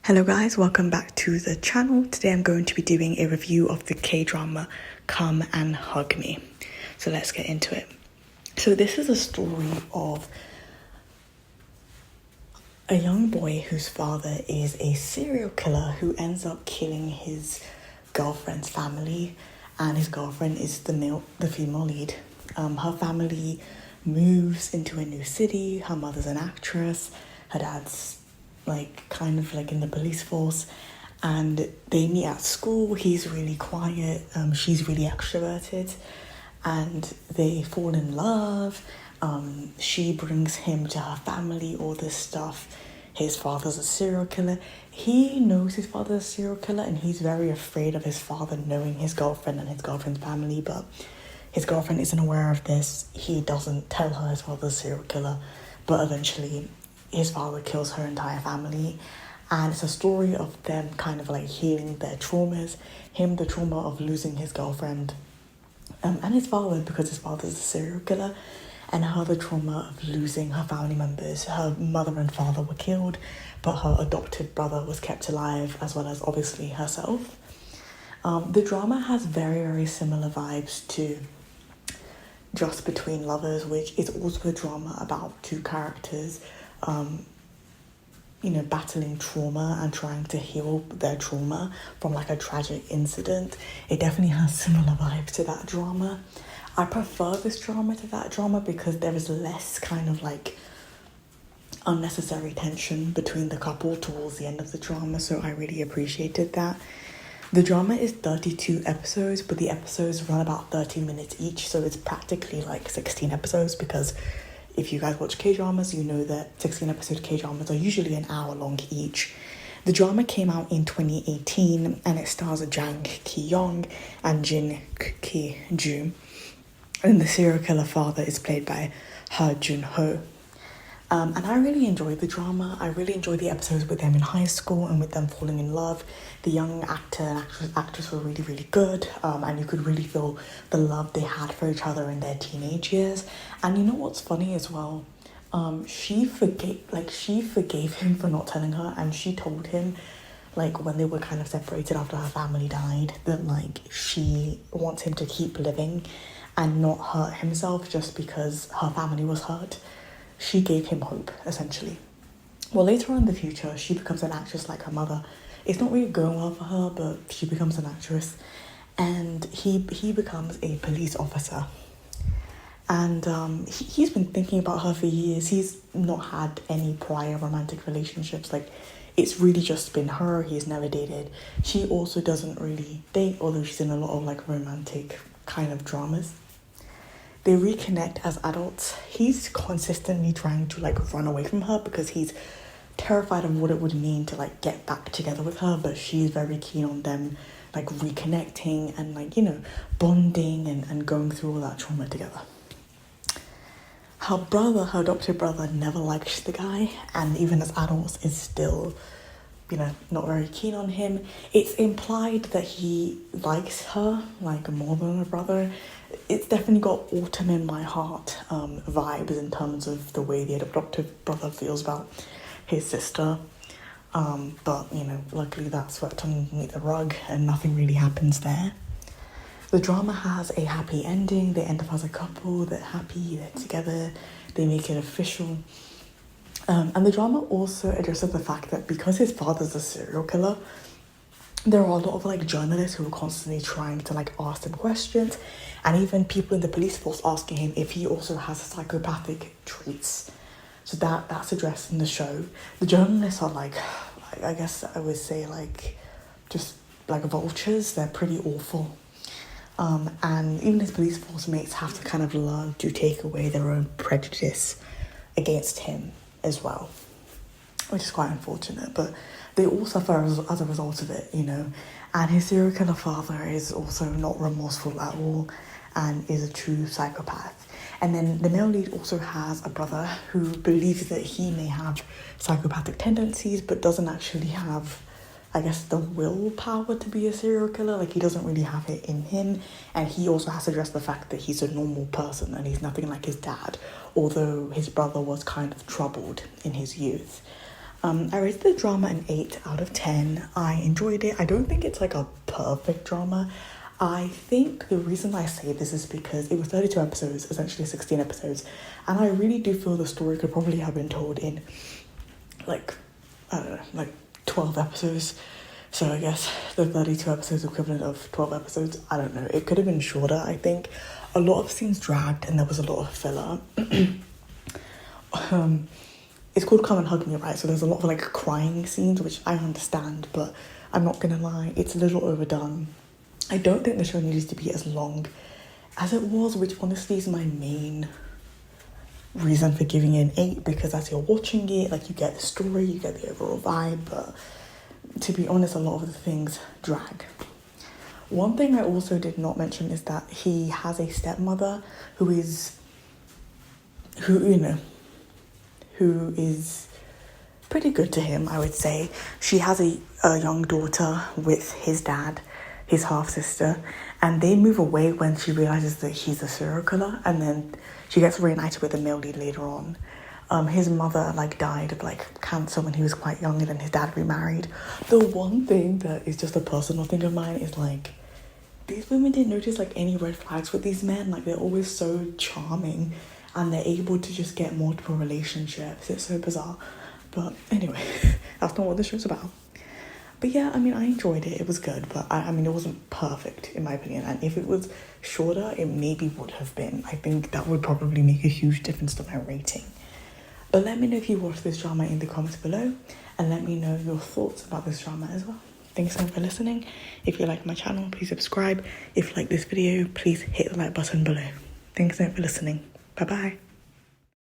Hello guys, welcome back to the channel. Today I'm going to be doing a review of the K-drama Come and Hug Me. So let's get into it. So this is a story of a young boy whose father is a serial killer who ends up killing his girlfriend's family, and his girlfriend is the female lead. Her family moves into a new city. Her mother's an actress, her dad's kind of in the police force, and they meet at school. He's really quiet, she's really extroverted, and they fall in love. She brings him to her family, all this stuff. His father's a serial killer. He knows his father's a serial killer, and he's very afraid of his father knowing his girlfriend and his girlfriend's family, but his girlfriend isn't aware of this. He doesn't tell her his father's a serial killer, but eventually his father kills her entire family. And it's a story of them kind of healing their traumas. Him, the trauma of losing his girlfriend, and his father, because his father's a serial killer, and her, the trauma of losing her family members. Her mother and father were killed, but her adopted brother was kept alive, as well as obviously herself. The drama has very, very similar vibes to Just Between Lovers, which is also a drama about two characters battling trauma and trying to heal their trauma from a tragic incident. It definitely has similar vibes to that drama. I prefer this drama to that drama because there is less kind of unnecessary tension between the couple towards the end of the drama, so I really appreciated that. The drama is 32 episodes, but the episodes run about 30 minutes each, so it's practically 16 episodes, because if you guys watch K-dramas, you know that 16-episode K-dramas are usually an hour long each. The drama came out in 2018, and it stars Jang Ki-young and Jin Ki-joo. And the serial killer father is played by Ha Jun-ho. And I really enjoyed the drama. I really enjoyed the episodes with them in high school and with them falling in love. The young actor and actress were really, really good. And you could really feel the love they had for each other in their teenage years. And you know what's funny as well? She forgave him for not telling her, and she told him, when they were kind of separated after her family died, that she wants him to keep living and not hurt himself just because her family was hurt. She gave him hope, essentially. Well, later on in the future, she becomes an actress like her mother. It's not really going well for her, but she becomes an actress. And he becomes a police officer. And he's been thinking about her for years. He's not had any prior romantic relationships. It's really just been her. He's never dated. She also doesn't really date, although she's in a lot of romantic kind of dramas. They reconnect as adults. He's consistently trying to run away from her because he's terrified of what it would mean to get back together with her, but she's very keen on them reconnecting and bonding and going through all that trauma together. Her adopted brother, never likes the guy, and even as adults is still not very keen on him. It's implied that he likes her more than a brother. It's definitely got Autumn in My Heart vibes in terms of the way the adoptive brother feels about his sister. But luckily that's swept underneath the rug and nothing really happens there. The drama has a happy ending. They end up as a couple. They're happy, they're together, they make it official. And the drama also addresses the fact that because his father's a serial killer, there are a lot of journalists who are constantly trying to ask him questions, and even people in the police force asking him if he also has psychopathic traits. So that's addressed in the show. The journalists are I guess I would say just vultures. They're pretty awful. And even his police force mates have to kind of learn to take away their own prejudice against him as well, which is quite unfortunate, but they all suffer as a result of it, and his serial killer father is also not remorseful at all and is a true psychopath. And then the male lead also has a brother who believes that he may have psychopathic tendencies but doesn't actually have, I guess, the willpower to be a serial killer. He doesn't really have it in him, and he also has to address the fact that he's a normal person and he's nothing like his dad, although his brother was kind of troubled in his youth. I rated the drama an 8 out of 10. I enjoyed it. I don't think it's like a perfect drama. I think the reason I say this is because it was 32 episodes, essentially 16 episodes, and I really do feel the story could probably have been told in like, I don't know, like 12 episodes. So I guess the 32 episodes equivalent of 12 episodes. I don't know. It could have been shorter, I think. A lot of scenes dragged and there was a lot of filler. It's called Come and Hug Me, right? So there's a lot of like crying scenes, which I understand, but I'm not gonna lie, it's a little overdone. I don't think the show needs to be as long as it was, which honestly is my main reason for giving it an 8, because as you're watching it, like, you get the story, you get the overall vibe, but to be honest, a lot of the things drag. One thing I also did not mention is that he has a stepmother who is pretty good to him, I would say. She has a young daughter with his dad, his half-sister, and they move away when she realizes that he's a serial killer, and then she gets reunited with the male lead later on. His mother died of cancer when he was quite young, and then his dad remarried. The one thing that is just a personal thing of mine is these women didn't notice any red flags with these men. They're always so charming and they're able to just get multiple relationships. It's so bizarre. But anyway, that's not what the show's about. But yeah, I enjoyed it. It was good, but it wasn't perfect in my opinion. And if it was shorter, it maybe would have been. I think that would probably make a huge difference to my rating. But let me know if you watched this drama in the comments below, and let me know your thoughts about this drama as well. Thanks so much for listening. If you like my channel, please subscribe. If you like this video, please hit the like button below. Thanks so much for listening. Bye bye.